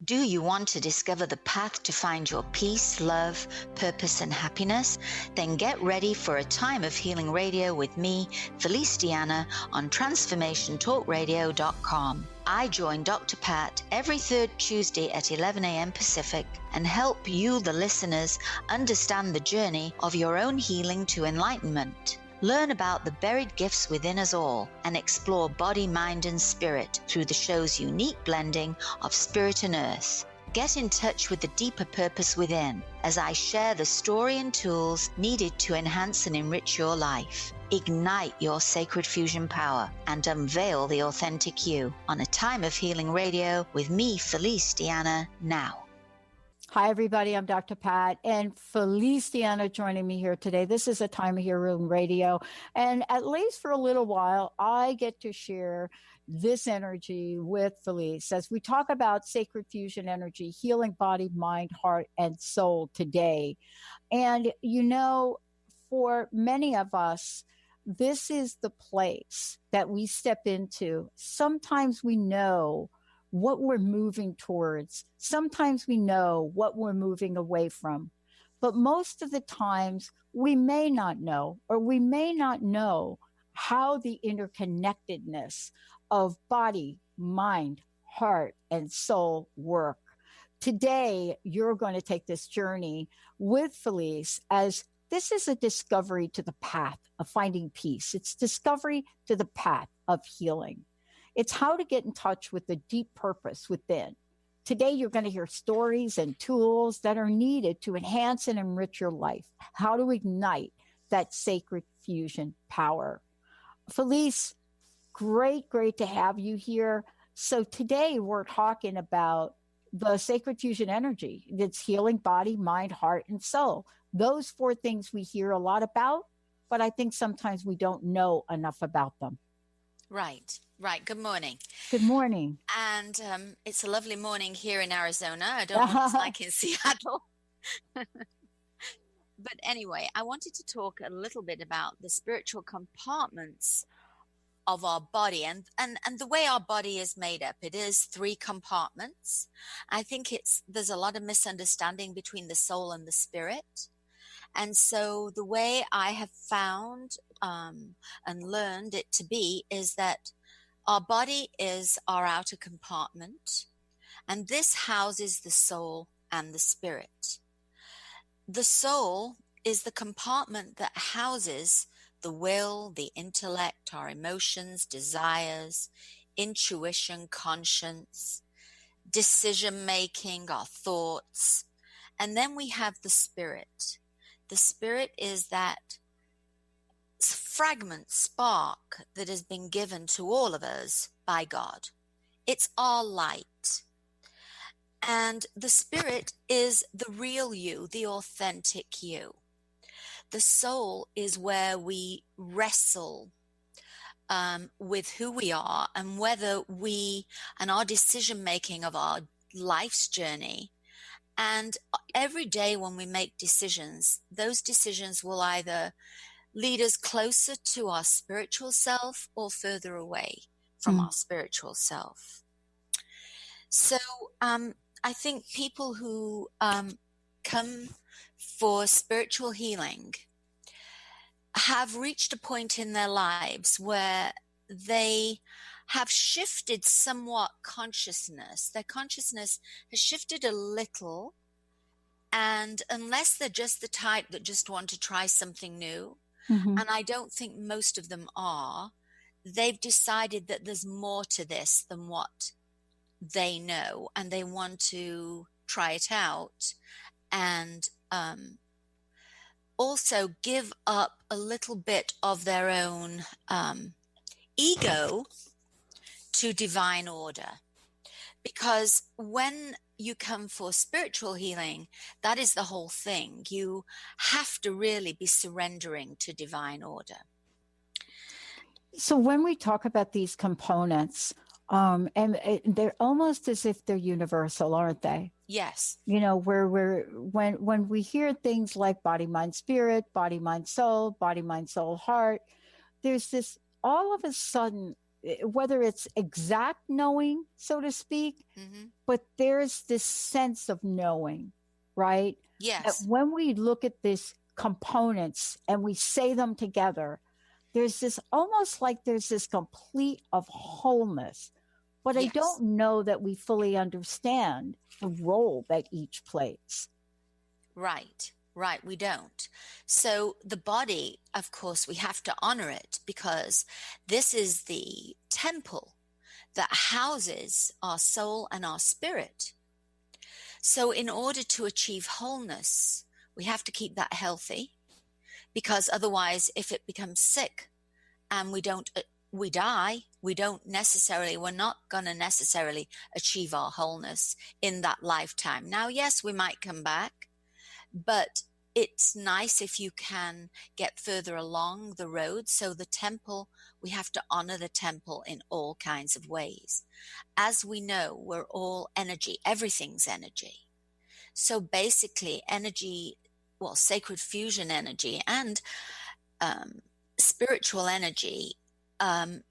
Do you want to discover the path to find your peace, love, purpose, and happiness? Then get ready for a time of healing radio with me, Felice Diana, on transformationtalkradio.com. I join Dr. Pat every third Tuesday at 11 a.m. Pacific and help you, the listeners, understand the journey of your own healing to enlightenment. Learn about the buried gifts within us all and explore body, mind, and spirit through the show's unique blending of spirit and earth. Get in touch with the deeper purpose within as I share the story and tools needed to enhance and enrich your life. Ignite your sacred fusion power and unveil the authentic you on A Time of Healing Radio with me, Felice Diana, now. Hi, everybody. I'm Dr. Pat and Felice Diana joining me here today. This is A Time of Healing Radio. And at least for a little while, I get to share this energy with Felice as we talk about sacred fusion energy, healing body, mind, heart, and soul today. And, you know, for many of us, this is the place that we step into. Sometimes we know what we're moving towards. Sometimes we know what we're moving away from. But most of the times we may not know, or we may not know how the interconnectedness of body, mind, heart, and soul work. Today, you're going to take this journey with Felice as this is a discovery to the path of finding peace. It's discovery to the path of healing. It's how to get in touch with the deep purpose within. Today, you're going to hear stories and tools that are needed to enhance and enrich your life, how to ignite that sacred fusion power. Felice, great to have you here. So today, we're talking about the sacred fusion energy that's healing body, mind, heart, and soul. Those four things we hear a lot about, but I think sometimes we don't know enough about them. Right. Good morning. Good morning. And it's a lovely morning here in Arizona. I don't know what it's like in Seattle. But anyway, I wanted to talk a little bit about the spiritual compartments of our body and the way our body is made up. It is 3 compartments. I think there's a lot of misunderstanding between the soul and the spirit. And so the way I have found and learned it to be is that our body is our outer compartment, and this houses the soul and the spirit. The soul is the compartment that houses the will, the intellect, our emotions, desires, intuition, conscience, decision-making, our thoughts. And then we have the spirit. The spirit is that fragment, spark that has been given to all of us by God. It's our light. And the spirit is the real you, the authentic you. The soul is where we wrestle with who we are and whether and our decision making of our life's journey. And every day when we make decisions, those decisions will either lead us closer to our spiritual self or further away from our spiritual self. So I think people who come for spiritual healing have reached a point in their lives where they have shifted somewhat consciousness. Their consciousness has shifted a little, and unless they're just the type that just want to try something new, and I don't think most of them are, they've decided that there's more to this than what they know, and they want to try it out and also give up a little bit of their own ego to divine order. Because when you come for spiritual healing, that is the whole thing. You have to really be surrendering to divine order. So when we talk about these components, they're almost as if they're universal, aren't they? Yes. You know, when we hear things like body, mind, spirit, body, mind, soul, heart, there's this all of a sudden whether it's exact knowing, so to speak, but there's this sense of knowing, right? That Yes. when we look at these components and we say them together, there's this almost like there's this complete of wholeness. But I Yes. don't know that we fully understand the role that each plays. Right. Right. We don't. So the body, of course, we have to honor it because this is the temple that houses our soul and our spirit. So in order to achieve wholeness, we have to keep that healthy, because otherwise, if it becomes sick and we die, we're not going to necessarily achieve our wholeness in that lifetime. Now, yes, we might come back, but it's nice if you can get further along the road. So the temple, we have to honor the temple in all kinds of ways. As we know, we're all energy. Everything's energy. So basically energy, well, sacred fusion energy and spiritual energy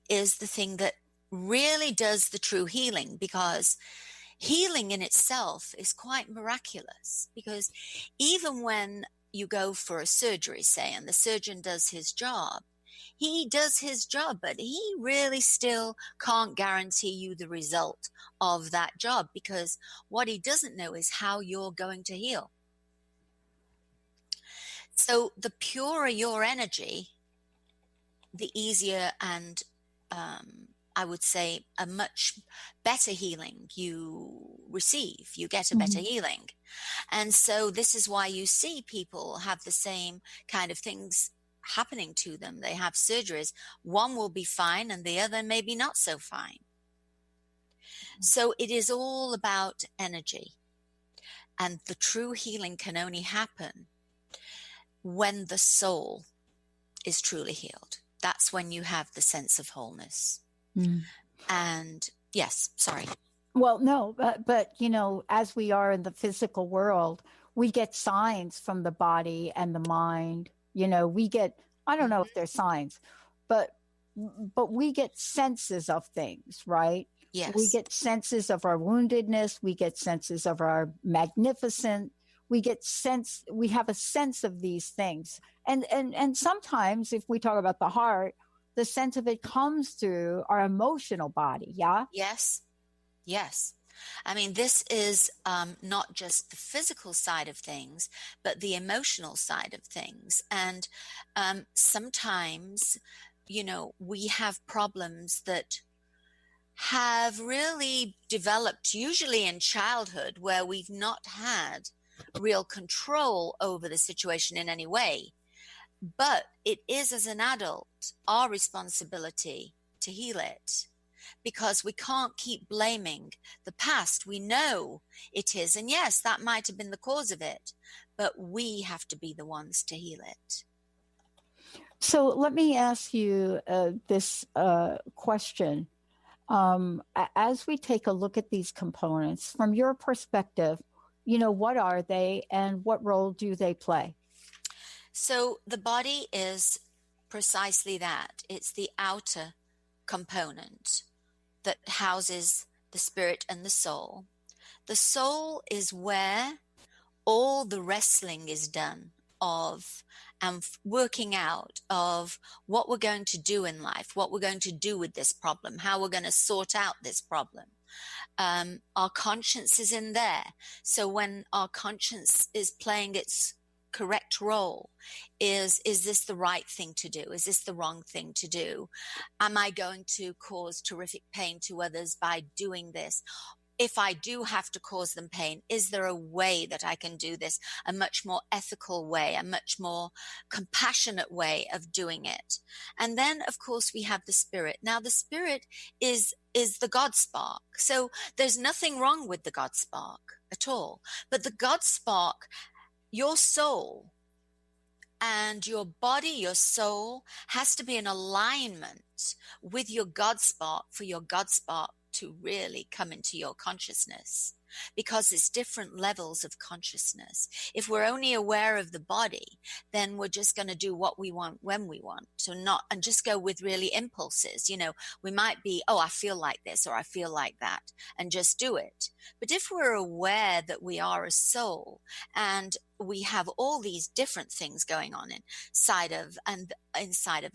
is the thing that really does the true healing, because healing in itself is quite miraculous. Because even when you go for a surgery, say, and the surgeon does his job, he does his job, but he really still can't guarantee you the result of that job, because what he doesn't know is how you're going to heal. So the purer your energy, the easier and I would say a much better healing you receive. You get a better healing. And so this is why you see people have the same kind of things happening to them. They have surgeries. One will be fine and the other maybe not so fine. So it is all about energy. And the true healing can only happen when the soul is truly healed. That's when you have the sense of wholeness. And yes, sorry. Well, no, but you know, as we are in the physical world, we get signs from the body and the mind. You know, we get, I don't know if they're signs, but we get senses of things, right? Yes. We get senses of our woundedness. We get senses of our magnificent. We have a sense of these things. And sometimes if we talk about the heart, the sense of it comes through our emotional body. Yeah. Yes. Yes. I mean, this is not just the physical side of things, but the emotional side of things. And sometimes, you know, we have problems that have really developed, usually in childhood, where we've not had real control over the situation in any way. But it is, as an adult, our responsibility to heal it, because we can't keep blaming the past. We know it is. And yes, that might have been the cause of it, but we have to be the ones to heal it. So let me ask you this question. As we take a look at these components, from your perspective, you know, what are they and what role do they play? So the body is precisely that. It's the outer component that houses the spirit and the soul. The soul is where all the wrestling is done of and working out of what we're going to do in life, what we're going to do with this problem, how we're going to sort out this problem. Our conscience is in there. So when our conscience is playing its correct role, is this the right thing to do? Is this the wrong thing to do? Am I going to cause terrific pain to others by doing this? If I do have to cause them pain, is there a way that I can do this? A much more ethical way, a much more compassionate way of doing it. And then, of course, we have the spirit. Now, the spirit is the God spark. So there's nothing wrong with the God spark at all. But the God spark, your soul and your body, your soul, has to be in alignment with your God spark for your God spark to really come into your consciousness. because it's different levels of consciousness. If we're only aware of the body, then we're just going to do what we want when we want, and just go with really impulses. We might be, oh, I feel like this, or I feel like that, and just do it. But if we're aware that we are a soul and we have all these different things going on inside of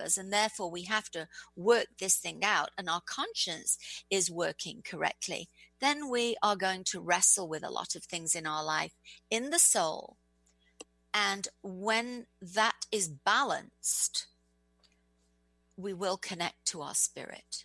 us, and therefore we have to work this thing out, and our conscience is working correctly, then we are going to wrestle with a lot of things in our life in the soul. And when that is balanced, we will connect to our spirit.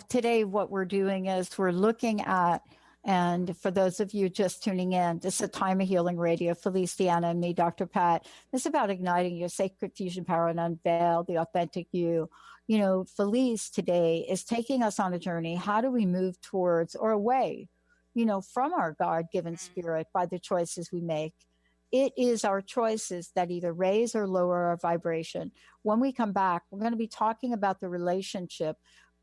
Today what we're doing is we're looking at, and for those of you just tuning in, this is a Time of Healing Radio. Feliciana and me, Dr. Pat. This is about igniting your sacred fusion power and unveil the authentic you. Felice today is taking us on a journey. How do we move towards or away, from our God-given spirit by the choices we make? It is our choices that either raise or lower our vibration. When we come back, we're going to be talking about the relationship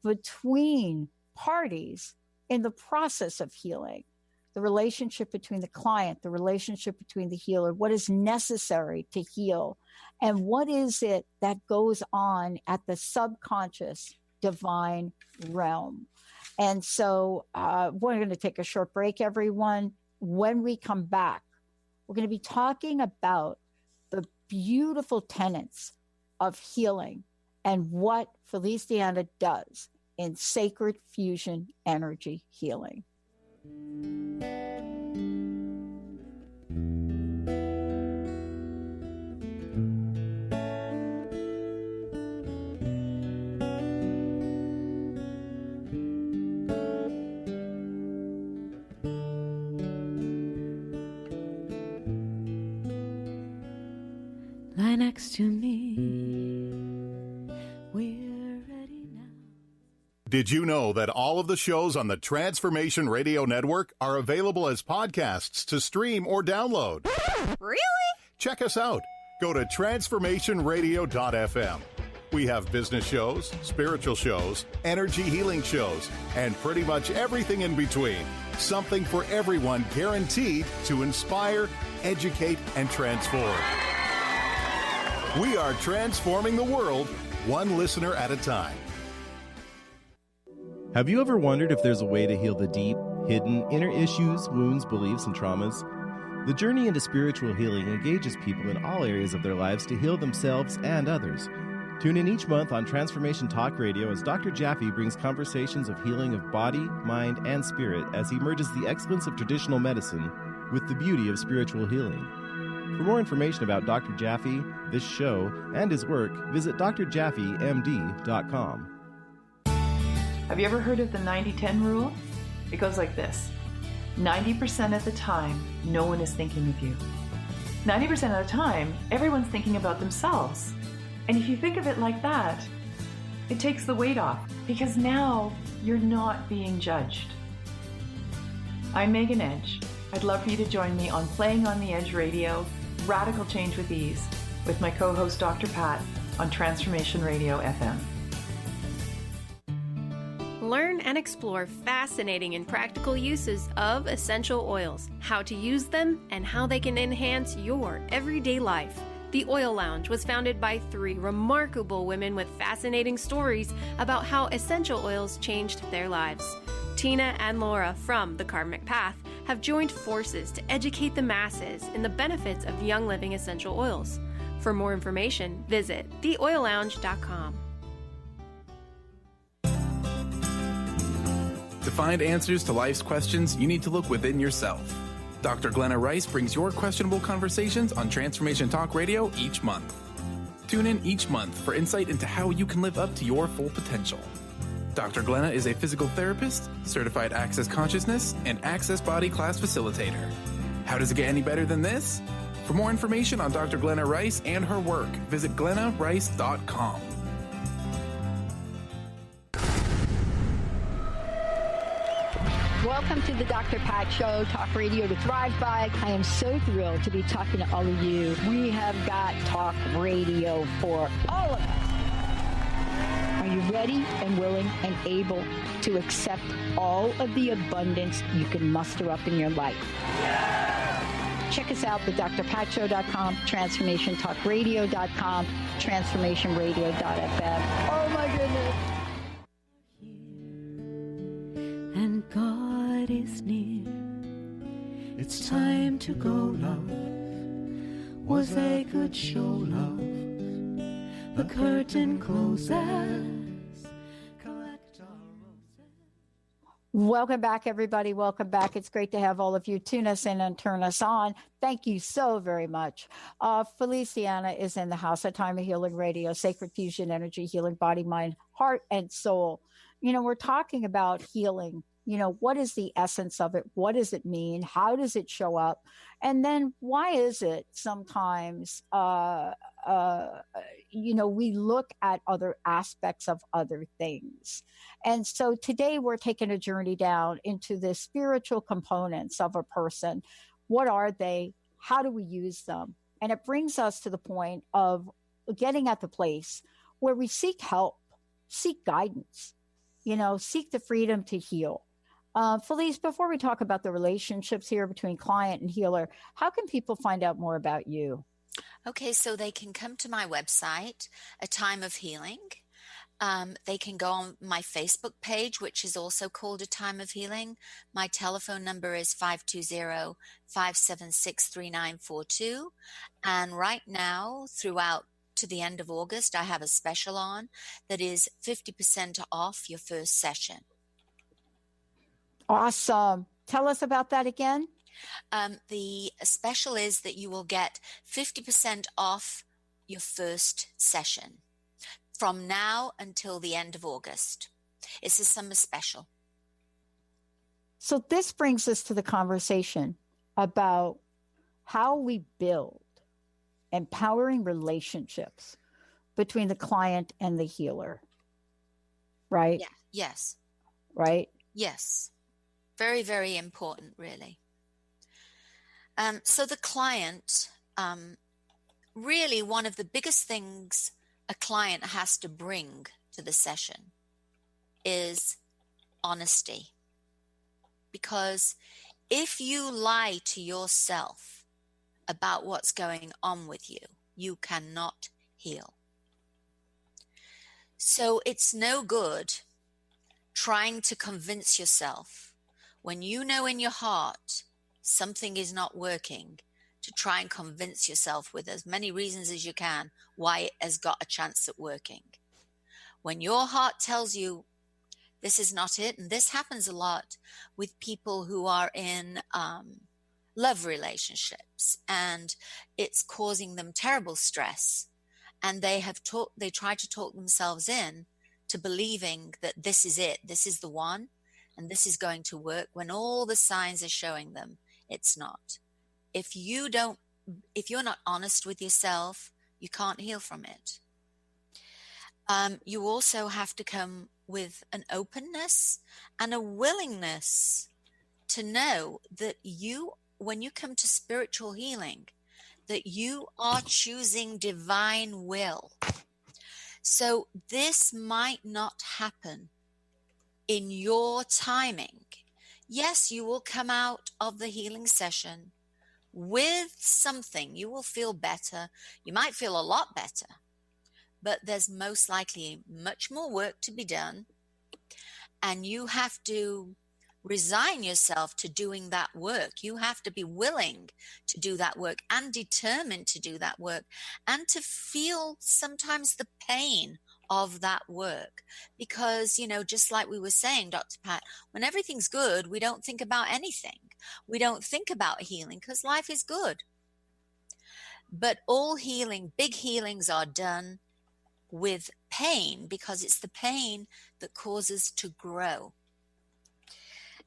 between parties in the process of healing, the relationship between the client, the relationship between the healer, what is necessary to heal, and what is it that goes on at the subconscious divine realm. And so we're going to take a short break, everyone. When we come back, we're going to be talking about the beautiful tenets of healing and what Feliciana does in sacred fusion energy healing. Lie next to me. We're ready now. Did you know that all of the shows on the Transformation Radio Network are available as podcasts to stream or download? Really? Check us out. Go to transformationradio.fm. We have business shows, spiritual shows, energy healing shows, and pretty much everything in between. Something for everyone, guaranteed to inspire, educate, and transform. We are transforming the world, one listener at a time. Have you ever wondered if there's a way to heal the deep, hidden, inner issues, wounds, beliefs, and traumas? The journey into spiritual healing engages people in all areas of their lives to heal themselves and others. Tune in each month on Transformation Talk Radio as Dr. Jaffe brings conversations of healing of body, mind, and spirit as he merges the excellence of traditional medicine with the beauty of spiritual healing. For more information about Dr. Jaffe, this show, and his work, visit drjaffemd.com. Have you ever heard of the 90-10 rule? It goes like this. 90% of the time, no one is thinking of you. 90% of the time, everyone's thinking about themselves. And if you think of it like that, it takes the weight off, because now you're not being judged. I'm Megan Edge. I'd love for you to join me on Playing on the Edge Radio, Radical Change with Ease, with my co-host Dr. Pat on Transformation Radio FM. Learn and explore fascinating and practical uses of essential oils, how to use them, and how they can enhance your everyday life. The Oil Lounge was founded by 3 remarkable women with fascinating stories about how essential oils changed their lives. Tina and Laura from The Karmic Path have joined forces to educate the masses in the benefits of Young Living essential oils. For more information, visit theoillounge.com. To find answers to life's questions, you need to look within yourself. Dr. Glenna Rice brings your questionable conversations on Transformation Talk Radio each month. Tune in each month for insight into how you can live up to your full potential. Dr. Glenna is a physical therapist, certified Access Consciousness, and Access Body Class facilitator. How does it get any better than this? For more information on Dr. Glenna Rice and her work, visit glennarice.com. Welcome to the Dr. Pat Show, Talk Radio to Thrive By. I am so thrilled to be talking to all of you. We have got talk radio for all of us. Are you ready and willing and able to accept all of the abundance you can muster up in your life? Check us out, thedrpatshow.com, transformationtalkradio.com, transformationradio.fm. Oh my goodness. And God is near. It's time to go, love. Was a good show, love. The curtain closes. Collect our roses. Welcome back, everybody. Welcome back. It's great to have all of you tune us in and turn us on. Thank you so very much. Feliciana is in the house at Time of Healing Radio, Sacred Fusion Energy, Healing Body, Mind, Heart, and Soul. You know, we're talking about healing. You know, what is the essence of it? What does it mean? How does it show up? And then why is it sometimes, you know, we look at other aspects of other things. And so today we're taking a journey down into the spiritual components of a person. What are they? How do we use them? And it brings us to the point of getting at the place where we seek help, seek guidance, you know, seek the freedom to heal. Felice, before we talk about the relationships here between client and healer, how can people find out more about you? Okay, so they can come to my website, A Time of Healing. They can go on my Facebook page, which is also called A Time of Healing. My telephone number is 520-576-3942. And right now, throughout to the end of August, I have a special on that is 50% off your first session. Awesome. Tell us about that again. The special is that you will get 50% off your first session from now until the end of August. It's a summer special. So this brings us to the conversation about how we build empowering relationships between the client and the healer, right? Yeah. Yes. Right? Yes. Very, very important, really. So the client, really one of the biggest things a client has to bring to the session is honesty. Because if you lie to yourself about what's going on with you, you cannot heal. So it's no good trying to convince yourself when you know in your heart something is not working, to try and convince yourself with as many reasons as you can why it has got a chance at working. When your heart tells you this is not it, and this happens a lot with people who are in love relationships, and it's causing them terrible stress, and they try to talk themselves in to believing that this is it, this is the one, and this is going to work, when all the signs are showing them it's not. If you're not honest with yourself, you can't heal from it. You also have to come with an openness and a willingness to know that when you come to spiritual healing, that you are choosing divine will. So this might not happen in your timing. Yes, you will come out of the healing session with something. You will feel better. You might feel a lot better, but there's most likely much more work to be done. And you have to resign yourself to doing that work. You have to be willing to do that work and determined to do that work and to feel sometimes the pain of that work. Because, just like we were saying, Dr. Pat, when everything's good, we don't think about anything. We don't think about healing because life is good. But all healing, big healings are done with pain because it's the pain that causes to grow.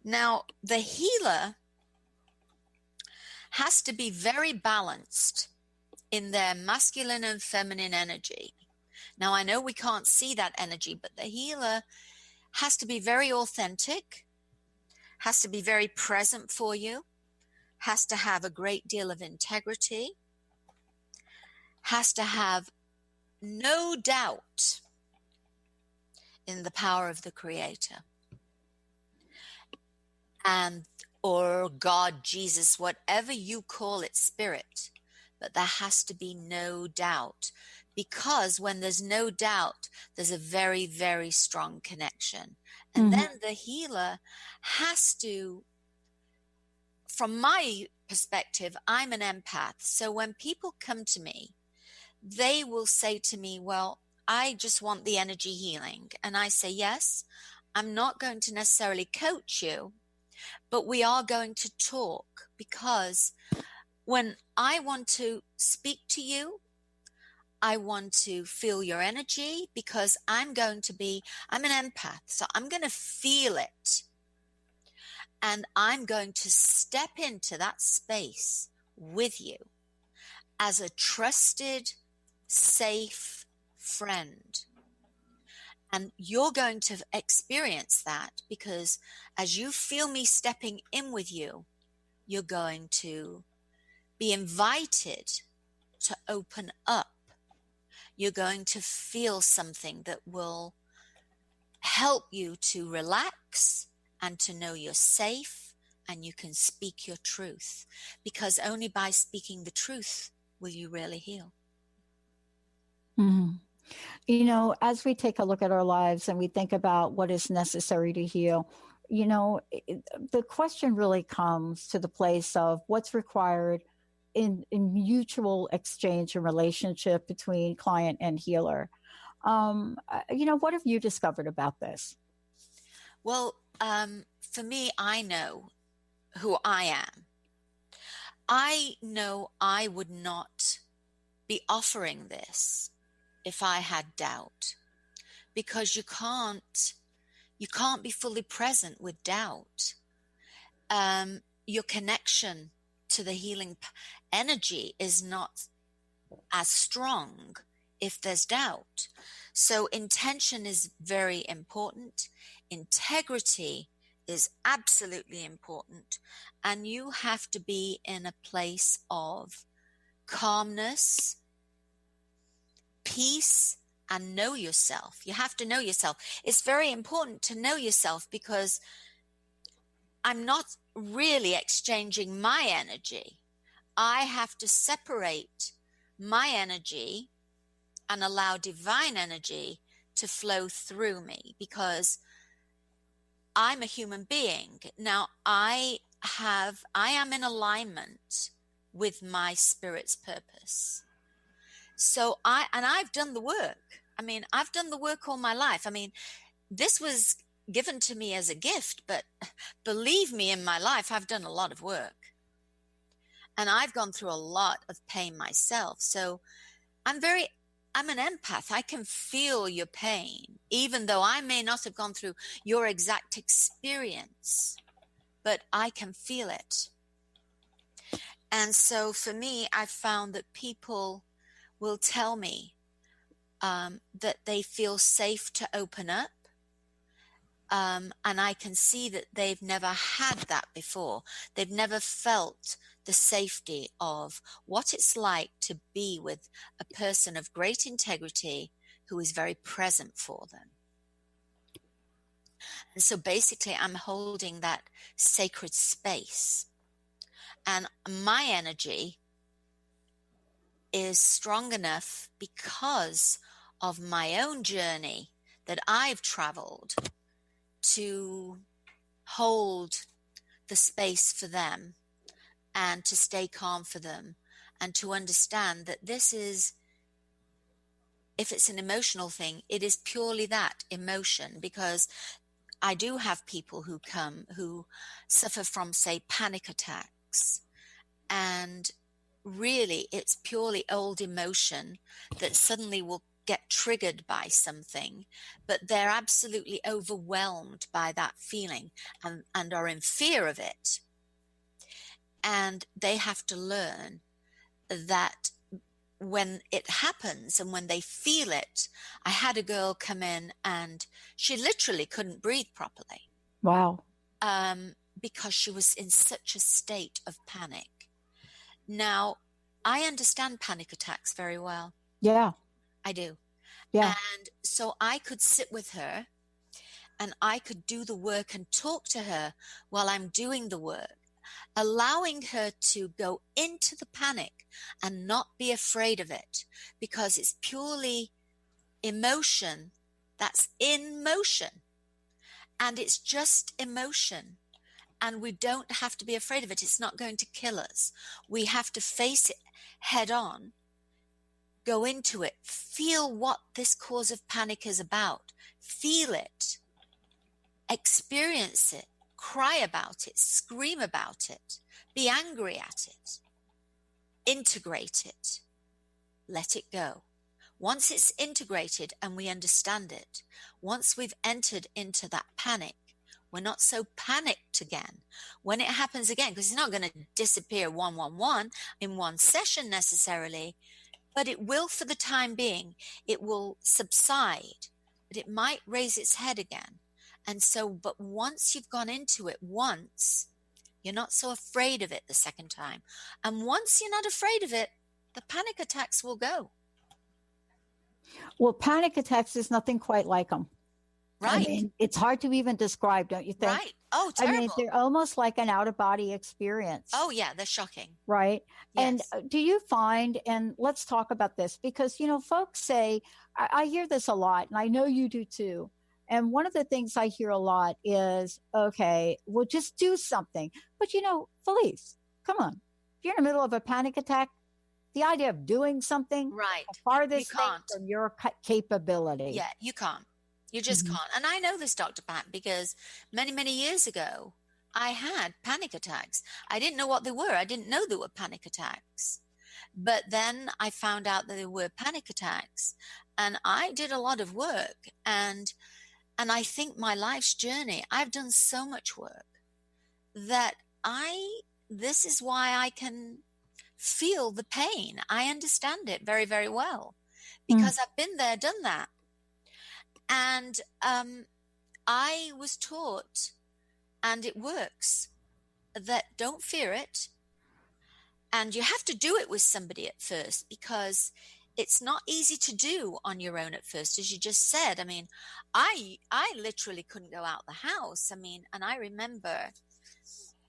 Now, the healer has to be very balanced in their masculine and feminine energy. Now, I know we can't see that energy, but the healer has to be very authentic, has to be very present for you, has to have a great deal of integrity, has to have no doubt in the power of the Creator. And or God, Jesus, whatever you call it, spirit, but there has to be no doubt, because when there's no doubt, there's a very, very strong connection. And then the healer has to, from my perspective, I'm an empath. So when people come to me, they will say to me, well, I just want the energy healing. And I say, yes, I'm not going to necessarily coach you, but we are going to talk, because when I want to speak to you, I want to feel your energy, because I'm an empath. So I'm going to feel it. And I'm going to step into that space with you as a trusted, safe friend. And you're going to experience that, because as you feel me stepping in with you, you're going to be invited to open up. You're going to feel something that will help you to relax and to know you're safe and you can speak your truth, because only by speaking the truth will you really heal. Mm-hmm. You know, as we take a look at our lives and we think about what is necessary to heal, you know, the question really comes to the place of what's required in mutual exchange and relationship between client and healer. You know, what have you discovered about this? Well, for me, I know who I am. I know I would not be offering this if I had doubt, because you can't be fully present with doubt. Your connection to the healing energy is not as strong if there's doubt. So intention is very important. Integrity is absolutely important. And you have to be in a place of calmness, peace, and know yourself. You have to know yourself. It's very important to know yourself, because I'm not really exchanging my energy. I have to separate my energy and allow divine energy to flow through me, because I'm a human being. Now, I am in alignment with my spirit's purpose. So I've done the work. I mean, I've done the work all my life. I mean, this was given to me as a gift, but believe me, in my life, I've done a lot of work. And I've gone through a lot of pain myself. So I'm an empath. I can feel your pain, even though I may not have gone through your exact experience, but I can feel it. And so for me, I found that people will tell me that they feel safe to open up. And I can see that they've never had that before. They've never felt the safety of what it's like to be with a person of great integrity who is very present for them. And so basically, I'm holding that sacred space. And my energy is strong enough because of my own journey that I've traveled to hold the space for them and to stay calm for them, and to understand that this is, if it's an emotional thing, it is purely that emotion, because I do have people who come who suffer from, say, panic attacks, and really it's purely old emotion that suddenly will get triggered by something, but they're absolutely overwhelmed by that feeling and are in fear of it. And they have to learn that when it happens and when they feel it. I had a girl come in and she literally couldn't breathe properly. Wow. Because she was in such a state of panic. Now, I understand panic attacks very well. Yeah. I do. Yeah. And so I could sit with her and I could do the work and talk to her while I'm doing the work, allowing her to go into the panic and not be afraid of it, because it's purely emotion that's in motion, and it's just emotion, and we don't have to be afraid of it. It's not going to kill us. We have to face it head on, go into it, feel what this cause of panic is about, feel it, experience it, cry about it, scream about it, be angry at it, integrate it, let it go. Once it's integrated and we understand it, once we've entered into that panic, we're not so panicked again. When it happens again, because it's not going to disappear one in one session necessarily, but it will for the time being. It will subside, but it might raise its head again. And so, but once you've gone into it once, you're not so afraid of it the second time. And once you're not afraid of it, the panic attacks will go. Well, panic attacks is nothing quite like them. Right. I mean, it's hard to even describe, don't you think? Right. Oh, terrible. I mean, they're almost like an out-of-body experience. Oh, yeah, they're shocking. Right. Yes. And do you find, and let's talk about this, because, you know, folks say, I hear this a lot, and I know you do too. And one of the things I hear a lot is, okay, well, just do something. But, you know, Felice, come on. If you're in the middle of a panic attack, the idea of doing something, right, the farthest thing from your capability. Yeah, you can't. You just can't. And I know this, Dr. Pat, because many, many years ago, I had panic attacks. I didn't know what they were. I didn't know there were panic attacks. But then I found out that there were panic attacks. And I did a lot of work. And I think my life's journey, I've done so much work that this is why I can feel the pain. I understand it very, very well, because I've been there, done that. And I was taught, and it works, that don't fear it. And you have to do it with somebody at first, because it's not easy to do on your own at first, as you just said. I mean, I literally couldn't go out the house. I mean, and I remember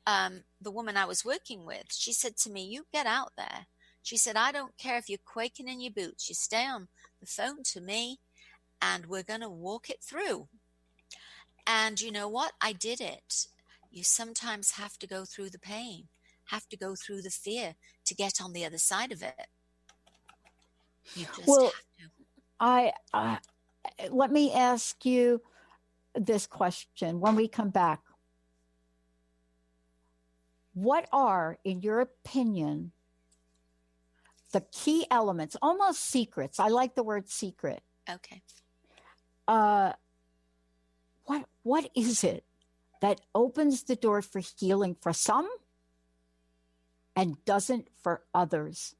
the woman I was working with, she said to me, you get out there. She said, I don't care if you're quaking in your boots. You stay on the phone to me, and we're going to walk it through. And you know what? I did it. You sometimes have to go through the pain, have to go through the fear to get on the other side of it. You just have to. Let me ask you this question when we come back. What are, in your opinion, the key elements, almost secrets? I like the word secret. Okay. What is it that opens the door for healing for some and doesn't for others?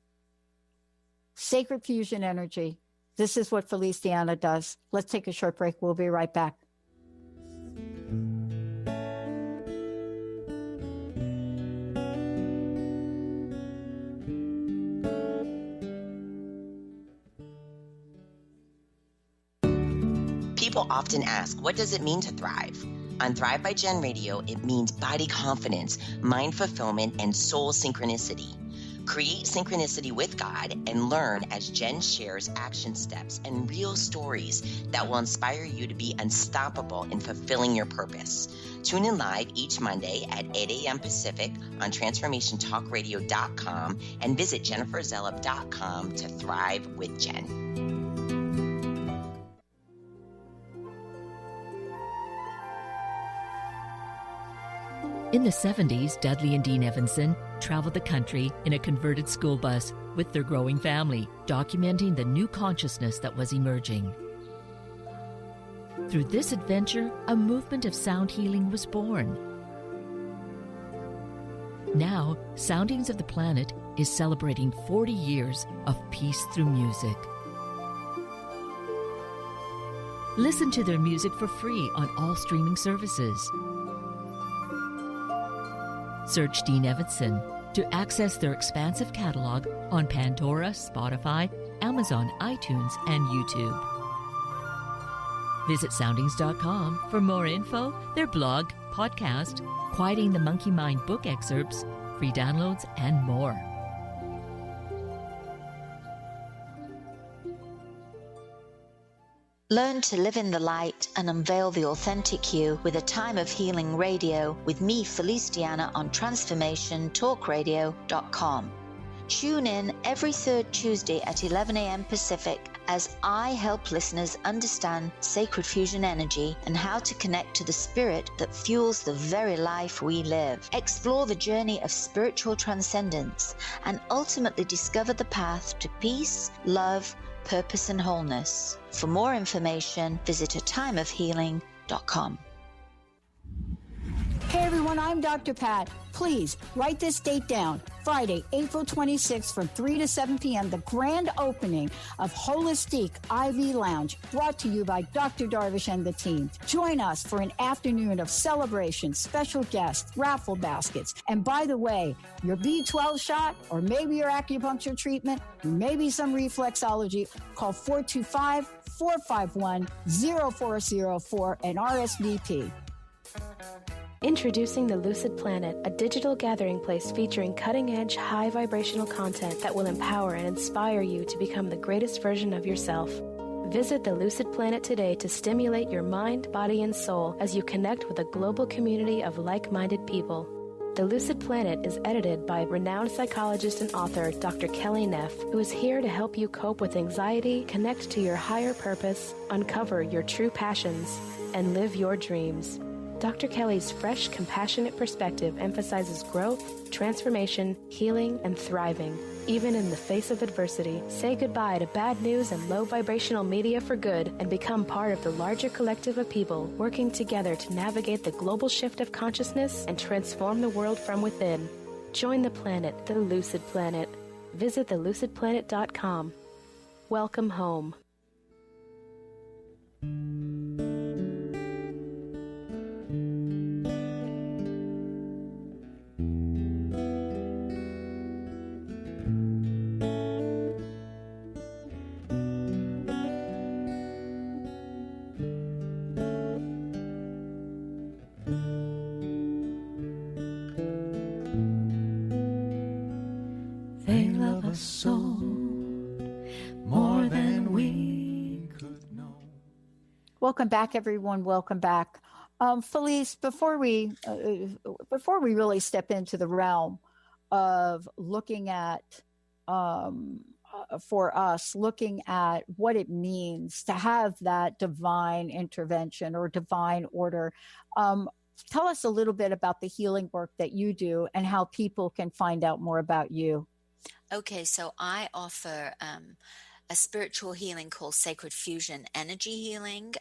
Sacred fusion energy. This is what Feliciana does. Let's take a short break. We'll be right back. People often ask, what does it mean to thrive? On Thrive by Jen Radio, it means body confidence, mind fulfillment, and soul synchronicity. Create synchronicity with God and learn as Jen shares action steps and real stories that will inspire you to be unstoppable in fulfilling your purpose. Tune in live each Monday at 8 a.m. Pacific on TransformationTalkRadio.com and visit JenniferZellup.com to thrive with Jen. In the 70s, Dudley and Dean Evanson traveled the country in a converted school bus with their growing family, documenting the new consciousness that was emerging. Through this adventure, a movement of sound healing was born. Now, Soundings of the Planet is celebrating 40 years of peace through music. Listen to their music for free on all streaming services. Search Dean Evanson to access their expansive catalog on Pandora, Spotify, Amazon, iTunes, and YouTube. Visit soundings.com for more info, their blog, podcast, Quieting the Monkey Mind book excerpts, free downloads, and more. Learn to live in the light and unveil the authentic you with A Time of Healing Radio with me, Feliciana, on TransformationTalkRadio.com. Tune in every third Tuesday at 11 a.m. Pacific as I help listeners understand sacred fusion energy and how to connect to the spirit that fuels the very life we live. Explore the journey of spiritual transcendence and ultimately discover the path to peace, love, purpose, and wholeness. For more information, visit atimeofhealing.com. Hey everyone, I'm Dr. Pat. Please write this date down. Friday, April 26th from 3 to 7 p.m., the grand opening of Holistic IV Lounge, brought to you by Dr. Darvish and the team. Join us for an afternoon of celebration, special guests, raffle baskets. And by the way, your B12 shot or maybe your acupuncture treatment, maybe some reflexology, call 425-451-0404 and RSVP. Introducing the Lucid Planet, a digital gathering place featuring cutting-edge, high vibrational content that will empower and inspire you to become the greatest version of yourself. Visit the Lucid Planet today to stimulate your mind, body, and soul as you connect with a global community of like-minded people. The Lucid Planet is edited by renowned psychologist and author Dr. Kelly Neff, who is here to help you cope with anxiety, connect to your higher purpose, uncover your true passions, and live your dreams. Dr. Kelly's fresh, compassionate perspective emphasizes growth, transformation, healing, and thriving, even in the face of adversity. Say goodbye to bad news and low vibrational media for good and become part of the larger collective of people working together to navigate the global shift of consciousness and transform the world from within. Join the planet, the Lucid Planet. Visit thelucidplanet.com. Welcome home. They love us so, more than we could know. Welcome back, everyone. Welcome back. Felice, before we really step into the realm of looking at, for us, looking at what it means to have that divine intervention or divine order, tell us a little bit about the healing work that you do and how people can find out more about you. Okay, so I offer a spiritual healing called Sacred Fusion Energy Healing.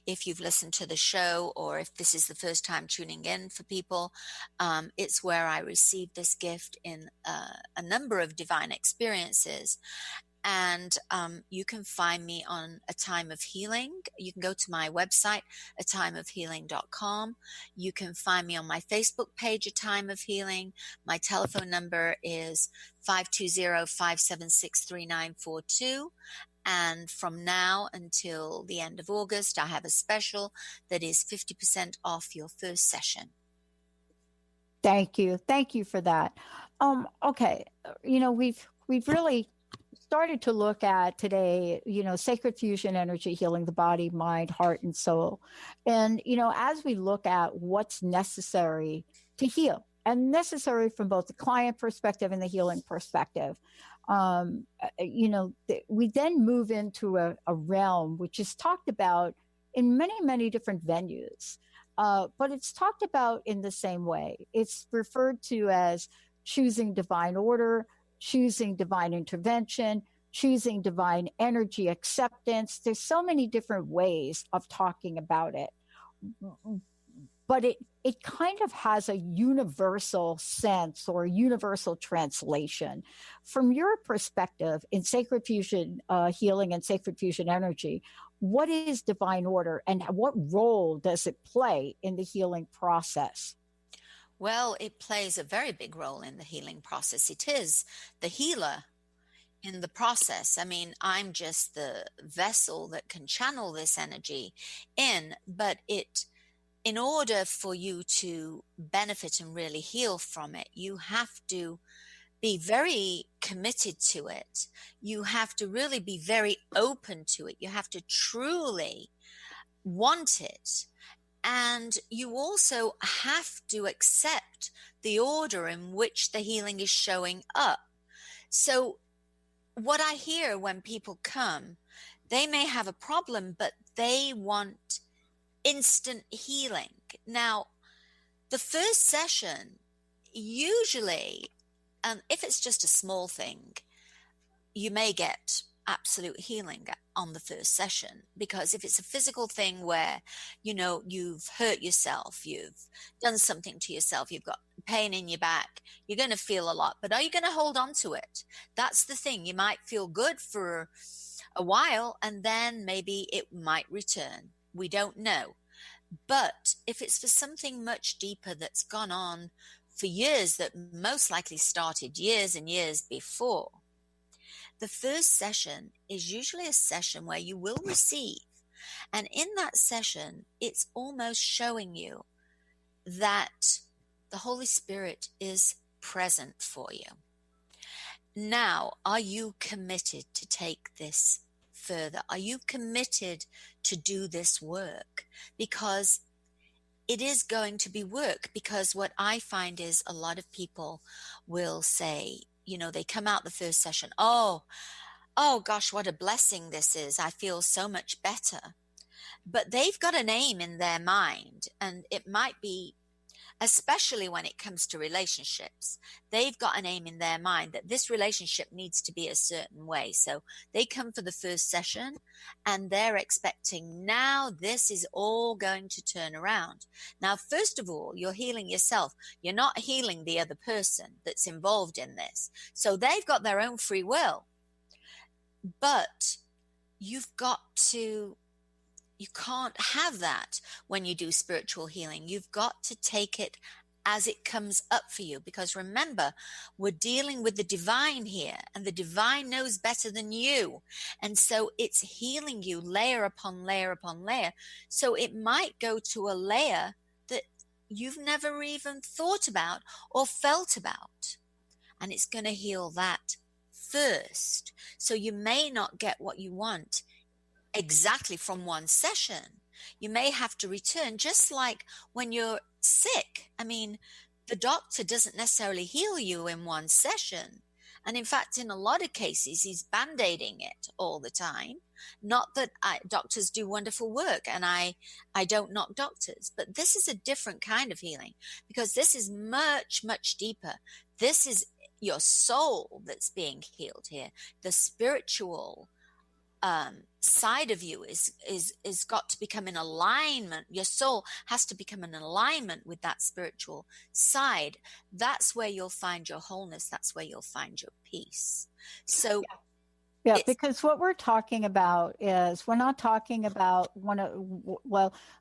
If you've listened to the show or if this is the first time tuning in for people, it's where I received this gift in a number of divine experiences. And you can find me on A Time of Healing. You can go to my website, atimeofhealing.com. You can find me on my Facebook page, A Time of Healing. My telephone number is 520-576-3942. And from now until the end of August, I have a special that is 50% off your first session. Thank you. Thank you for that. Okay. You know, we've really started to look at today, sacred fusion energy, healing the body, mind, heart, and soul. And, as we look at what's necessary to heal, and necessary from both the client perspective and the healing perspective, we then move into a realm which is talked about in many, many different venues. But it's talked about in the same way. It's referred to as choosing divine order, choosing divine intervention, choosing divine energy acceptance. There's so many different ways of talking about it. But it kind of has a universal sense or universal translation. From your perspective in sacred fusion healing and sacred fusion energy, what is divine order and what role does it play in the healing process? Well, it plays a very big role in the healing process. It is the healer. in the process. I mean, I'm just the vessel that can channel this energy in, but in order for you to benefit and really heal from it, you have to be very committed to it. You have to really be very open to it. You have to truly want it. And you also have to accept the order in which the healing is showing up. So what I hear when people come, they may have a problem, but they want instant healing. Now, the first session, usually, if it's just a small thing, you may get absolute healing on the first session, because if it's a physical thing where, you've hurt yourself, you've done something to yourself, you've got pain in your back, you're going to feel a lot, but are you going to hold on to it? That's the thing. You might feel good for a while, and then maybe it might return. We don't know. But if it's for something much deeper that's gone on for years, that most likely started years and years before, the first session is usually a session where you will receive. And in that session, it's almost showing you that the Holy Spirit is present for you. Now, are you committed to take this further? Are you committed to do this work? Because it is going to be work. Because what I find is a lot of people will say, they come out the first session, oh gosh, what a blessing this is. I feel so much better. But they've got an aim in their mind, and it might be, especially when it comes to relationships, they've got an aim in their mind that this relationship needs to be a certain way. So they come for the first session and they're expecting now this is all going to turn around. Now, first of all, you're healing yourself. You're not healing the other person that's involved in this. So they've got their own free will. But you can't have that when you do spiritual healing. You've got to take it as it comes up for you, because remember, we're dealing with the divine here, and the divine knows better than you. And so it's healing you layer upon layer upon layer. So it might go to a layer that you've never even thought about or felt about, and it's going to heal that first. So you may not get what you want exactly from one session. You may have to return, just like when you're sick. I mean, the doctor doesn't necessarily heal you in one session. And in fact, in a lot of cases, he's band-aiding it all the time. Not that doctors do wonderful work, and I don't knock doctors, but this is a different kind of healing, because this is much, much deeper. This is your soul that's being healed here. The spiritual side of you is got to become in alignment. Your soul has to become in alignment with that spiritual side. That's where you'll find your wholeness. That's where you'll find your peace. So yeah, because what we're talking about is, we're not talking about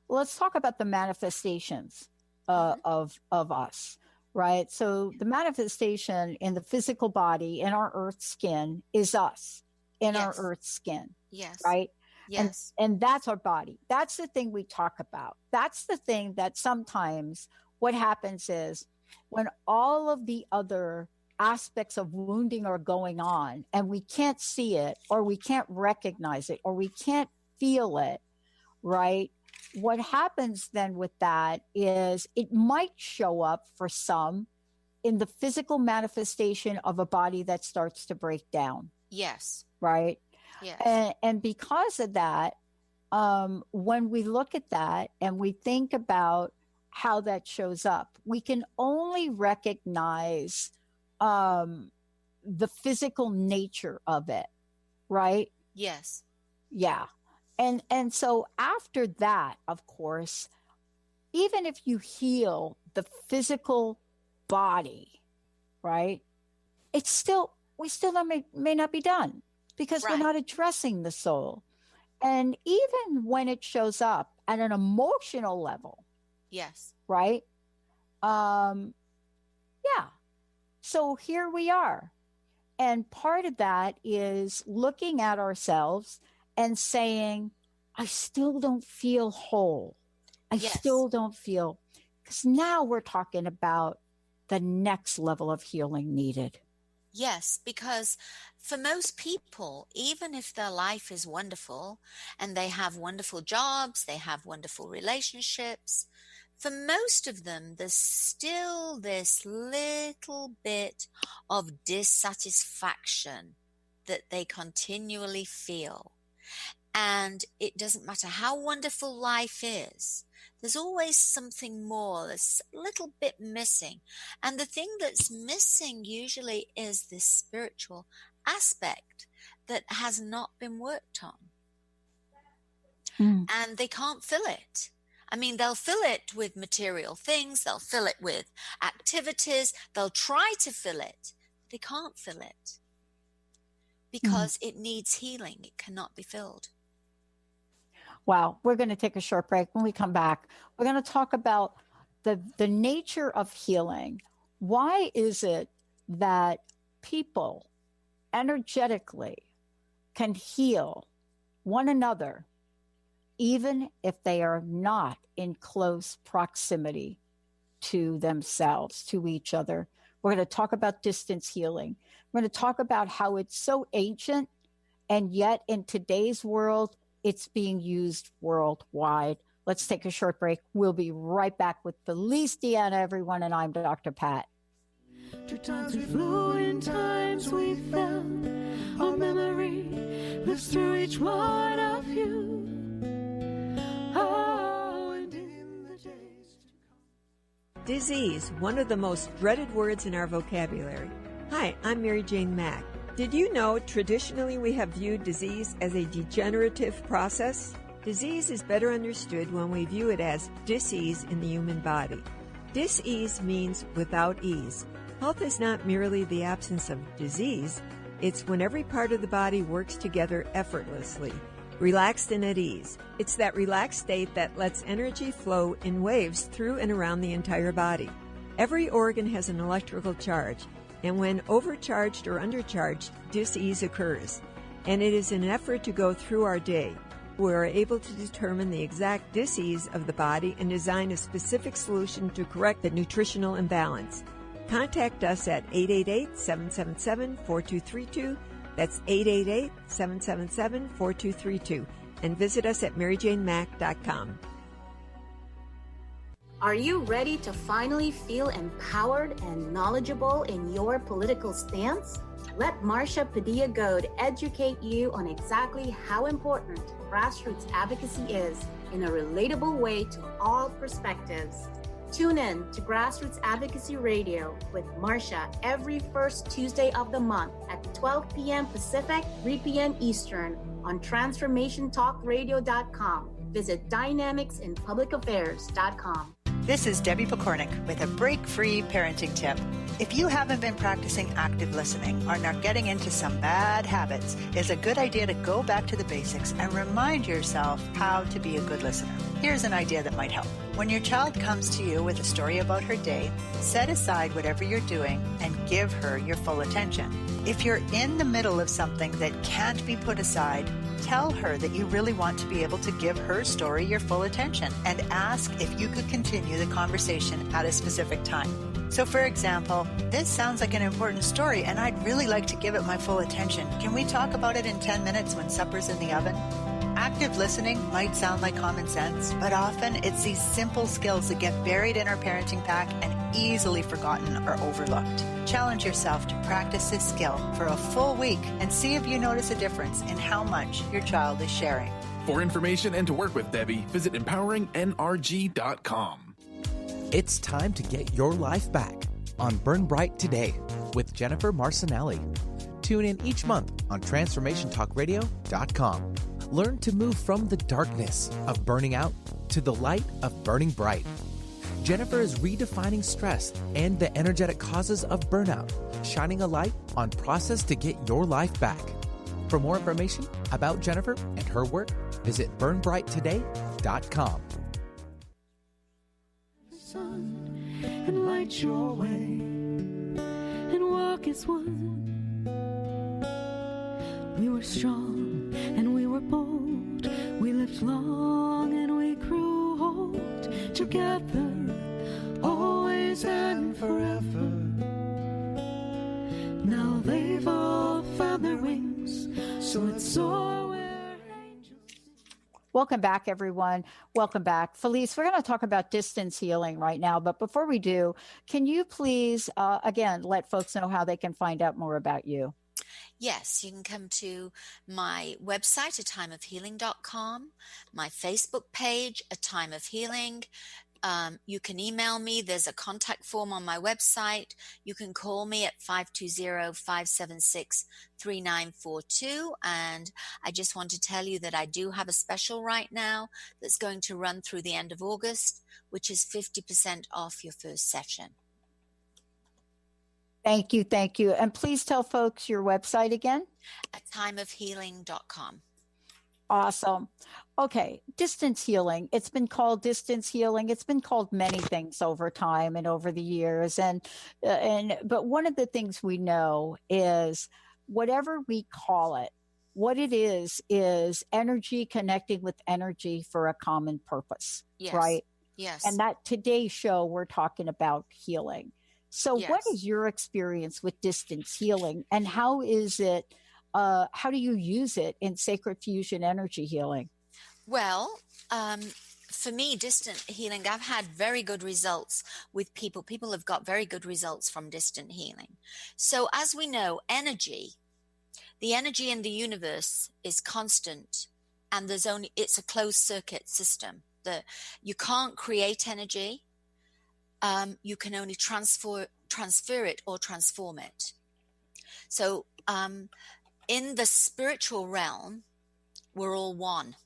let's talk about the manifestations of us, right? So the manifestation in the physical body, in our earth skin, is us. In our earth skin. Yes. Right? Yes. And that's our body. That's the thing we talk about. That's the thing that sometimes what happens is, when all of the other aspects of wounding are going on and we can't see it, or we can't recognize it, or we can't feel it, right? What happens then with that is, it might show up for some in the physical manifestation of a body that starts to break down. Yes. Right. Yes. And because of that, when we look at that and we think about how that shows up, we can only recognize the physical nature of it. Right. Yes. Yeah. And so after that, of course, even if you heal the physical body, right, we still may not be done, because we're not addressing the soul. And even when it shows up at an emotional level. Yes. Right. Yeah. So here we are. And part of that is looking at ourselves and saying, I still don't feel whole. I still don't feel, because now we're talking about the next level of healing needed. Yes, because for most people, even if their life is wonderful and they have wonderful jobs, they have wonderful relationships, for most of them, there's still this little bit of dissatisfaction that they continually feel. And it doesn't matter how wonderful life is, there's always something more, there's a little bit missing. And the thing that's missing usually is this spiritual aspect that has not been worked on. And they can't fill it. I mean, they'll fill it with material things, they'll fill it with activities, they'll try to fill it. They can't fill it because it needs healing. It cannot be filled. Wow. We're going to take a short break. When we come back, we're going to talk about the nature of healing. Why is it that people energetically can heal one another even if they are not in close proximity to themselves, to each other? We're going to talk about distance healing. We're going to talk about how it's so ancient, and yet in today's world, it's being used worldwide. Let's take a short break. We'll be right back with Felice Deanna, everyone, and I'm Dr. Pat. Through times we flew, in times we felt, our memory lives through each one of you. Disease, one of the most dreaded words in our vocabulary. Hi, I'm Mary Jane Mack. Did you know traditionally we have viewed disease as a degenerative process? Disease is better understood when we view it as dis-ease in the human body. Dis-ease means without ease. Health is not merely the absence of disease, it's when every part of the body works together effortlessly, relaxed and at ease. It's that relaxed state that lets energy flow in waves through and around the entire body. Every organ has an electrical charge, and when overcharged or undercharged, dis-ease occurs. And it is an effort to go through our day. We are able to determine the exact dis-ease of the body and design a specific solution to correct the nutritional imbalance. Contact us at 888-777-4232. That's 888-777-4232. And visit us at maryjanemack.com. Are you ready to finally feel empowered and knowledgeable in your political stance? Let Marcia Padilla-Goad educate you on exactly how important grassroots advocacy is in a relatable way to all perspectives. Tune in to Grassroots Advocacy Radio with Marcia every first Tuesday of the month at 12 p.m. Pacific, 3 p.m. Eastern on TransformationTalkRadio.com. Visit DynamicsInPublicAffairs.com. This is Debbie Pokornik with a break-free parenting tip. If you haven't been practicing active listening or are getting into some bad habits, it's a good idea to go back to the basics and remind yourself how to be a good listener. Here's an idea that might help. When your child comes to you with a story about her day, set aside whatever you're doing and give her your full attention. If you're in the middle of something that can't be put aside, tell her that you really want to be able to give her story your full attention and ask if you could continue the conversation at a specific time. So for example, this sounds like an important story and I'd really like to give it my full attention. Can we talk about it in 10 minutes when supper's in the oven? Active listening might sound like common sense, but often it's these simple skills that get buried in our parenting pack and easily forgotten or overlooked. Challenge yourself to practice this skill for a full week and see if you notice a difference in how much your child is sharing. For information and to work with Debbie, visit empoweringnrg.com. It's time to get your life back on Burn Bright Today with Jennifer Marcinelli. Tune in each month on TransformationTalkRadio.com. Learn to move from the darkness of burning out to the light of burning bright. Jennifer is redefining stress and the energetic causes of burnout, shining a light on process to get your life back. For more information about Jennifer and her work, visit burnbrighttoday.com. And light your way and walk as one. were strong and we were bold. We lived long and we grew old. Together, always and forever. Now they've all found their wings, so let's soar where angels. Welcome back, everyone. Welcome back. Felice, we're going to talk about distance healing right now. But before we do, can you please, again, let folks know how they can find out more about you? Yes, you can come to my website, atimeofhealing.com, my Facebook page, A Time of Healing. You can email me. There's a contact form on my website. You can call me at 520-576-3942. And I just want to tell you that I do have a special right now that's going to run through the end of August, which is 50% off your first session. Thank you. Thank you. And please tell folks your website again. atimeofhealing.com. Awesome. Okay. Distance healing. It's been called distance healing. It's been called many things over time and over the years. But one of the things we know is whatever we call it, what it is energy connecting with energy for a common purpose. Yes. Right? Yes. And that today's show, we're talking about healing. So Yes. What is your experience with distance healing, and how is it, how do you use it in sacred fusion energy healing? Well, for me, distant healing, I've had very good results with people. People have got very good results from distant healing. So as we know, the energy in the universe is constant, and it's a closed circuit system. You can't create energy. You can only transfer it or transform it. So in the spiritual realm, we're all one.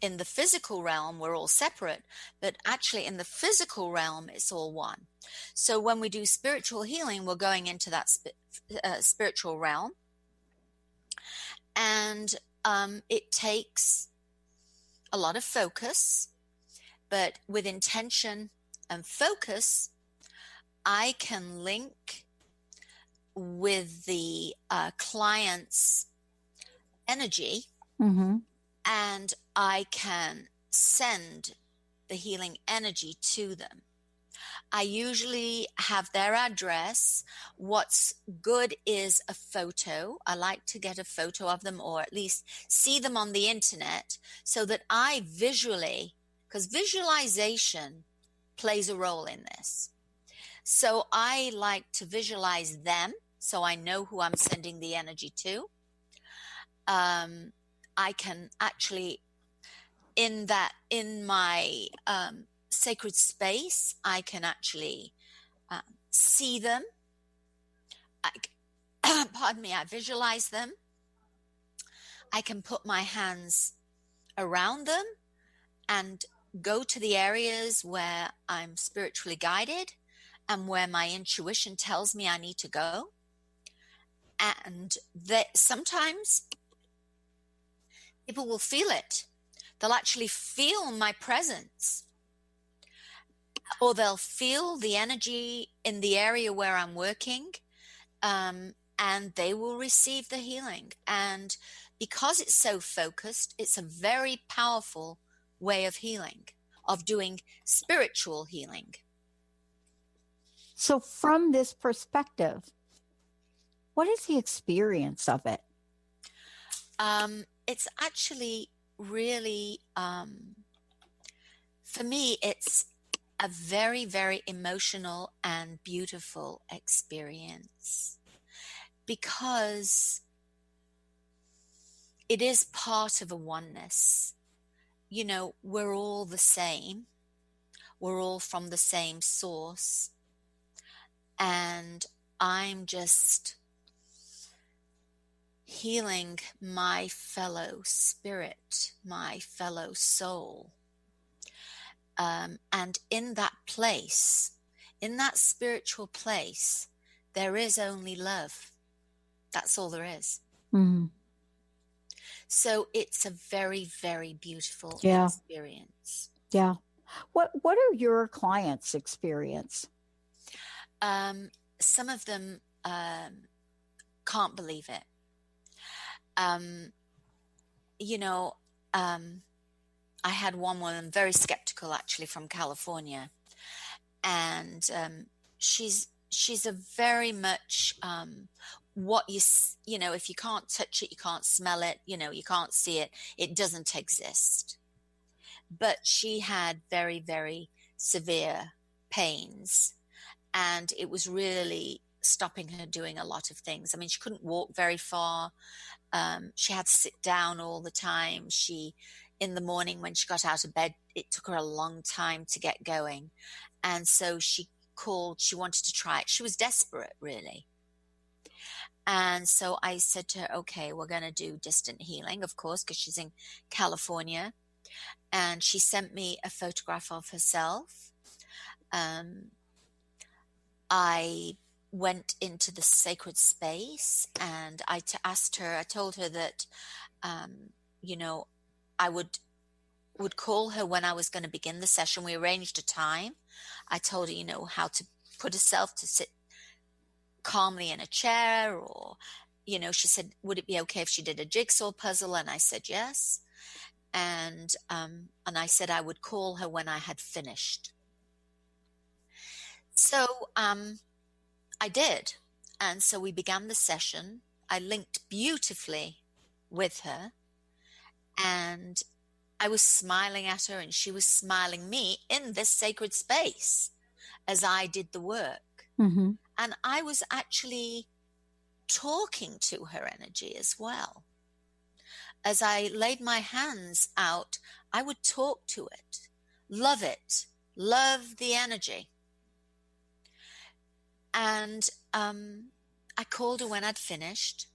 In the physical realm, we're all separate, but actually in the physical realm, it's all one. So when we do spiritual healing, we're going into that spiritual realm. And it takes a lot of focus, but with intention and focus, I can link with the client's energy, mm-hmm. and I can send the healing energy to them. I usually have their address. What's good is a photo. I like to get a photo of them, or at least see them on the internet, so that I visually, because visualization plays a role in this. So I like to visualize them so I know who I'm sending the energy to. I can actually, in my sacred space, I can actually see them. I visualize them. I can put my hands around them and go to the areas where I'm spiritually guided and where my intuition tells me I need to go. And sometimes people will feel it. They'll actually feel my presence, or they'll feel the energy in the area where I'm working, and they will receive the healing. And because it's so focused, it's a very powerful way of healing, of doing spiritual healing. So from this perspective, what is the experience of it? It's actually really, for me, it's a very, very emotional and beautiful experience, because it is part of a oneness. You know, we're all the same. We're all from the same source. And I'm just healing my fellow spirit, my fellow soul. And in that place, in that spiritual place, there is only love. That's all there is. Mm-hmm. So it's a very, very beautiful experience. Yeah. What are your clients' experience? Some of them can't believe it. you know, I had one woman very skeptical, actually, from California, and she's a very much what you know, if you can't touch it, you can't smell it, you know, you can't see it, it doesn't exist. But she had very, very severe pains, and it was really stopping her doing a lot of things. I mean, she couldn't walk very far. She had to sit down all the time. In the morning when she got out of bed, it took her a long time to get going. And so she wanted to try it. She was desperate, really. And so I said to her, okay, we're going to do distant healing, of course, because she's in California. And she sent me a photograph of herself. I went into the sacred space, and I told her that, you know, I would call her when I was going to begin the session. We arranged a time. I told her, you know, how to put herself to sit calmly in a chair, or, you know, she said, would it be okay if she did a jigsaw puzzle? And I said, yes. And I said I would call her when I had finished. So I did. And so we began the session. I linked beautifully with her, and I was smiling at her, and she was smiling me in this sacred space as I did the work. Mm-hmm. And I was actually talking to her energy as well. As I laid my hands out, I would talk to it, love the energy. And I called her when I'd finished,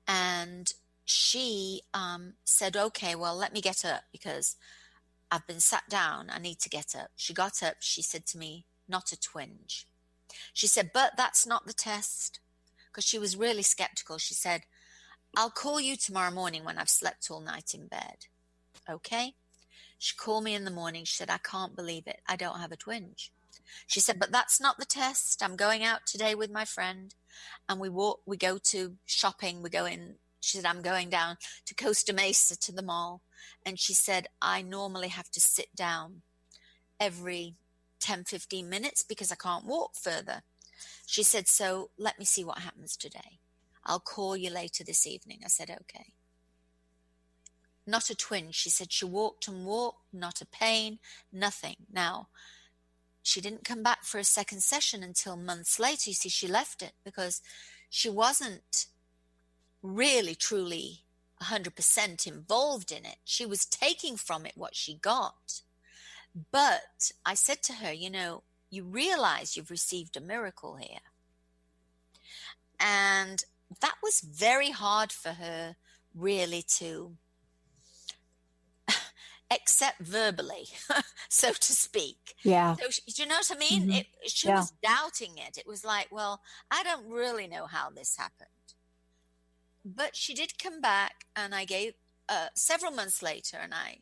and she said, okay, well, let me get up because I've been sat down. I need to get up. She got up. She said to me, not a twinge. She said, but that's not the test, because she was really skeptical. She said, I'll call you tomorrow morning when I've slept all night in bed. Okay. She called me in the morning. She said, I can't believe it. I don't have a twinge. She said, but that's not the test. I'm going out today with my friend, and we go to shopping. We go in. She said, I'm going down to Costa Mesa to the mall. And she said, I normally have to sit down every 10, 15 minutes because I can't walk further. She said, so let me see what happens today. I'll call you later this evening. I said, okay. Not a twinge. She said she walked and walked, not a pain, nothing. Now, she didn't come back for a second session until months later. You see, she left it because she wasn't really, truly 100% involved in it. She was taking from it what she got. But I said to her, you know, you realize you've received a miracle here. And that was very hard for her really to accept verbally, so to speak. Yeah. So do you know what I mean? Mm-hmm. She was doubting it. It was like, well, I don't really know how this happened. But she did come back, and I gave several months later, and I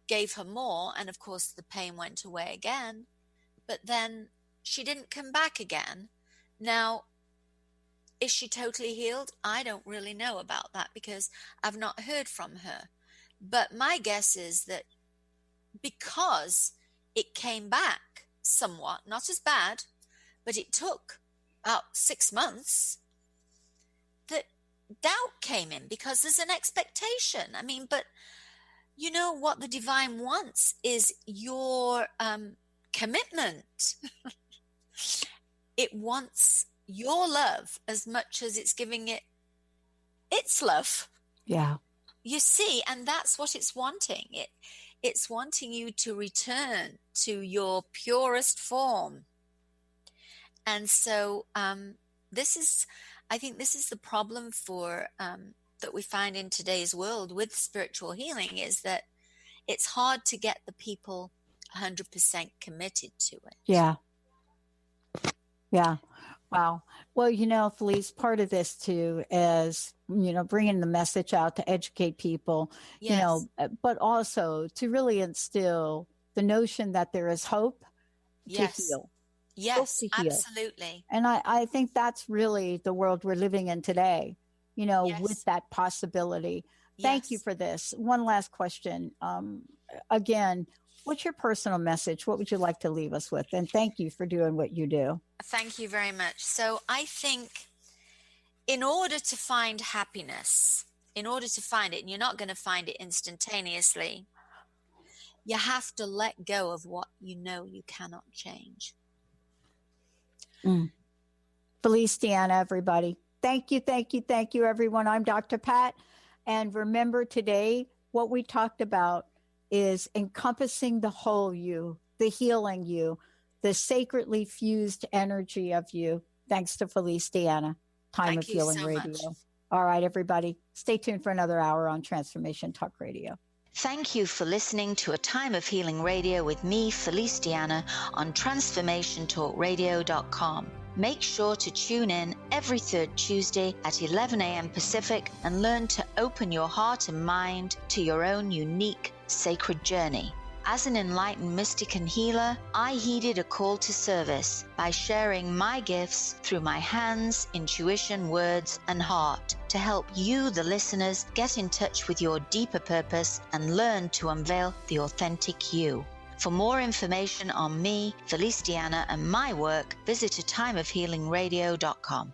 gave her more. And of course, the pain went away again. But then she didn't come back again. Now, is she totally healed? I don't really know about that because I've not heard from her. But my guess is that because it came back somewhat, not as bad, but it took about 6 months, that doubt came in because there's an expectation. I mean, but you know what the divine wants is your commitment. It wants your love as much as it's giving it its love. Yeah. You see, and that's what it's wanting. It's wanting you to return to your purest form. And so I think this is the problem for that we find in today's world with spiritual healing, is that it's hard to get the people 100% committed to it. Yeah. Yeah. Wow. Well, you know, Felice, part of this too is, you know, bringing the message out to educate people, Yes. you know, but also to really instill the notion that there is hope Yes. to heal. Yes, Hope to heal. absolutely. And I think that's really the world we're living in today. with that possibility. Thank you for this. One last question. Again, what's your personal message? What would you like to leave us with? And thank you for doing what you do. Thank you very much. So I think in order to find happiness, in order to find it, and you're not going to find it instantaneously, you have to let go of what you know you cannot change. Felice Deanna, everybody. Thank you, everyone. I'm Dr. Pat. And remember today, what we talked about is encompassing the whole you, the healing you, the sacredly fused energy of you. Thanks to Felice Deanna, Time of Healing Radio. All right, everybody. Stay tuned for another hour on Transformation Talk Radio. Thank you for listening to A Time of Healing Radio with me, Felice Deanna, on TransformationTalkRadio.com. Make sure to tune in every third Tuesday at 11 a.m. Pacific and learn to open your heart and mind to your own unique sacred journey. As an enlightened mystic and healer, I heeded a call to service by sharing my gifts through my hands, intuition, words, and heart to help you, the listeners, get in touch with your deeper purpose and learn to unveil the authentic you. For more information on me, Felice Deanna, and my work, visit ATimeofHealingRadio.com.